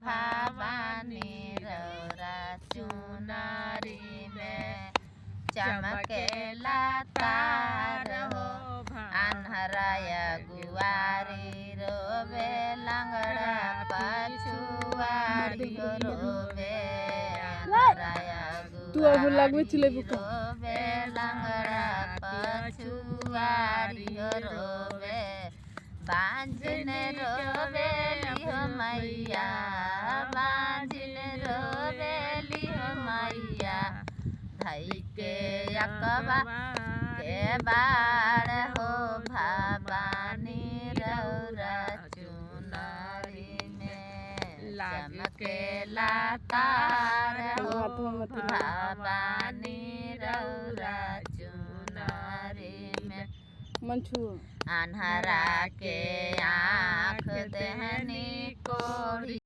भवानी रौरा चुनरी में चमकेला तार हो अन्हराया गुआरी रोवे लंगड़ा पछुआरी हो रोवे अन्हराया गुआरी रोवे लंगड़ा पछुआरी हो रोवे बांझन रोवे लिहो मैया बांझन रोवे लिहो मैया धई के अकबा के बाड़ हो भवानी रौरा चुनरी में चमकेला तार हो भवानी रौरा चुनरी में अन्हरा के आँख देहनी कोढ़ी